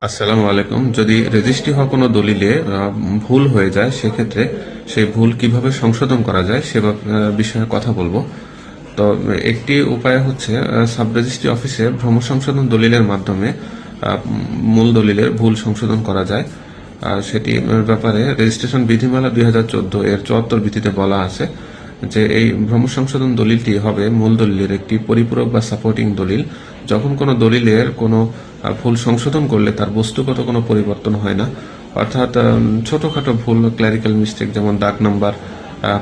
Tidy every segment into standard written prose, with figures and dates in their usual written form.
আসসালামু আলাইকুম। যদি রেজিস্ট্রি হওয়া কোনো দলিলে ভুল হয়ে যায়, সেক্ষেত্রে সেই ভুল কিভাবে সংশোধন করা যায় সে বিষয়ে কথা বলবো। তো একটি উপায় হচ্ছে সাব রেজিস্ট্রি অফিসে ভ্রম সংশোধন দলিলের মাধ্যমে মূল দলিলের ভুল সংশোধন করা যায়। সেটি ব্যাপারে রেজিস্ট্রেশন বিধিমালা 2014 এর 74 বিধিতে বলা আছে যে এই ভ্রম সংশোধন দলিলটি হবে মূল দলিলের একটি পরিপূরক বা সাপোর্টিং দলিল। যখন কোনো দলিলের কোনো ভুল সংশোধন করলে তার বস্তুগত কোনো পরিবর্তন হয় না, অর্থাৎ ছোটখাটো ভুল, ক্ল্যারিক্যাল মিস্টেক, যেমন দাগ নাম্বার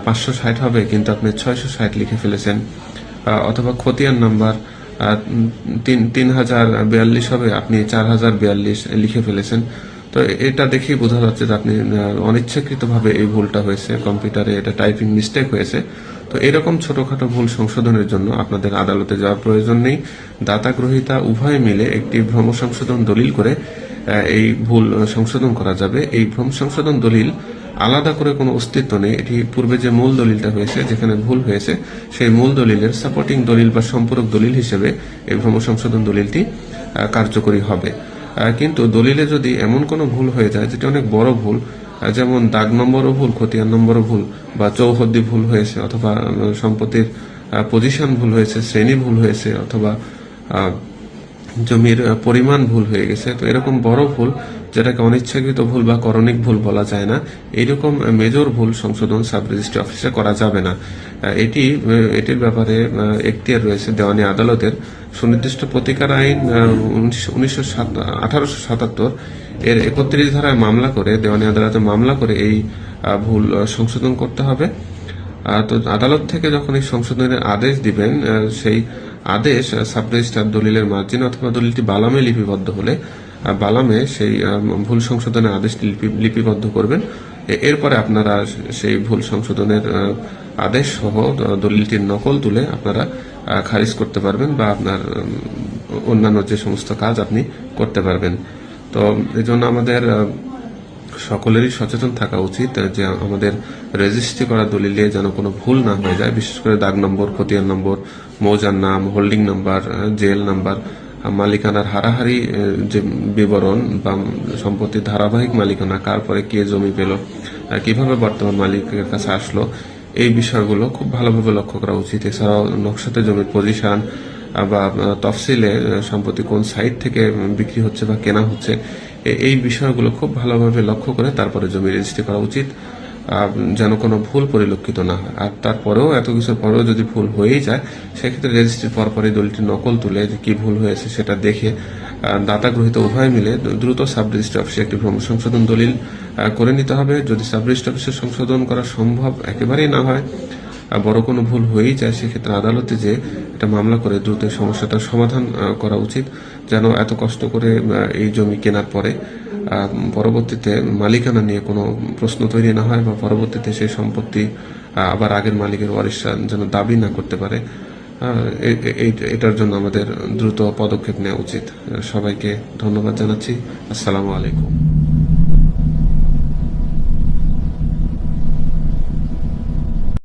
560 হবে কিন্তু আপনি 660 লিখে ফেলেছেন, অথবা খতিয়ান নাম্বার 3042 হবে, আপনি 4042 লিখে ফেলেছেন। তো এটা দেখেই বোঝা যাচ্ছে যে আপনি অনিচ্ছাকৃতভাবে এই ভুলটা হয়েছে, কম্পিউটারে এটা টাইপিং মিস্টেক হয়েছে। তো এরকম ছোটখাটো ভুল সংশোধনের জন্য আপনাদের আদালতে যাওয়ার প্রয়োজন নেই। দাতা গ্রহীতা উভয় মিলে একটি ভ্রম সংশোধন দলিল করে এই ভুল সংশোধন করা যাবে। এই ভ্রম সংশোধন দলিল আলাদা করে কোনো অস্তিত্ব নেই। এটি পূর্বে যে মূল দলিলটা হয়েছে, যেখানে ভুল হয়েছে, সেই মূল দলিলের সাপোর্টিং দলিল বা সম্পূরক দলিল হিসেবে এই ভ্রম সংশোধন দলিলটি কার্যকরী হবে। কিন্তু দলিলে যদি এমন কোনো ভুল হয়ে যায় যেটা অনেক বড় ভুল, যেমন দাগ নম্বরও ভুল, খতিয়ান নম্বরও ভুল, বা চৌহদ্দি ভুল হয়েছে, অথবা সম্পত্তির পজিশন ভুল হয়েছে, শ্রেণী ভুল হয়েছে, অথবা জমির পরিমাণ ভুল হয়ে গেছে, তো এরকম বড় ভুল, যেটাকে অনিচ্ছাকৃত ভুল বা করণিক ভুল বলা যায় না, এইরকম মেজর ভুল সংশোধন সাব রেজিস্ট্রি অফিসে করা যাবে না। এটির ব্যাপারে এখতিয়ার রয়েছে দেওয়ানি আদালতের। সুনির্দিষ্ট প্রতিকার আইন 1877 এর 31 ধারায় মামলা করে, দেওয়ানি আদালতে মামলা করে এই ভুল সংশোধন করতে হবে। তো আদালত থেকে যখন এই সংশোধনের আদেশ দিবেন, সেই আদেশ সাব রেজিস্ট্রার দলিলের মার্জিন অথবা দলিলটি বালামে লিপিবদ্ধ হলে বালামে সেই ভুল সংশোধনের আদেশটি লিপিবদ্ধ করবেন। এরপরে আপনারা সেই ভুল সংশোধনের আদেশ সহ দলিলটির নকল তুলে আপনারা খারিজ করতে পারবেন, বা আপনার অন্যান্য যে সমস্ত কাজ আপনি করতে পারবেন। তো এই জন্য আমাদের সকলেরই সচেতন থাকা উচিত যে আমাদের রেজিস্ট্রি করা দলিলে যেন কোনো ভুল না হয়ে যায়। বিশেষ করে দাগ নম্বর, খতিয়ান নম্বর, মৌজার নাম, হোল্ডিং নাম্বার, জেল নাম্বার, মালিকানার হারাহারি যে বিবরণ, বা সম্পত্তির ধারাবাহিক মালিকানা, কার পরে কে জমি পেল, কিভাবে বর্তমান মালিকের কাছে আসলো, এই বিষয়গুলো খুব ভালোভাবে লক্ষ্য করা উচিত। এছাড়াও নকশাতে জমির পজিশন বা তফসিলে সম্পত্তি কোন সাইট থেকে বিক্রি হচ্ছে বা কেনা হচ্ছে, এই বিষয়গুলো খুব ভালোভাবে লক্ষ্য করে তারপরে জমি রেজিস্ট্রি করা উচিত, যেন কোনো ভুল পরিলক্ষিত না হয়। আর তারপরেও, এত কিছুর পরেও যদি ভুল হয়েই যায়, সেক্ষেত্রে রেজিস্ট্রির পরপরই দলিলটি নকল তুলে যে কি ভুল হয়েছে সেটা দেখে দাতা গ্রহীতা উভয় মিলে দ্রুত সাব রেজিস্ট্রি অফিসে একটি ভ্রম সংশোধন দলিল করে নিতে হবে। যদি সাব রেজিস্ট্রি অফিসে সংশোধন করা সম্ভব একেবারেই না হয়, বড় কোনো ভুল হয়েই যায়, সেক্ষেত্রে আদালতে যে এটা মামলা করে দ্রুত সমস্যাটার সমাধান করা উচিত, যেন এত কষ্ট করে এই জমি কেনার পরে পরবর্তীতে মালিকানা নিয়ে কোনো প্রশ্ন তৈরি না হয়, বা পরবর্তীতে সেই সম্পত্তি আবার আগের মালিকের ওয়ারিশরা যেন দাবি না করতে পারে। এটার জন্য আমাদের দ্রুত পদক্ষেপ নেওয়া উচিত। সবাইকে ধন্যবাদ জানাচ্ছি। আসসালামু আলাইকুম।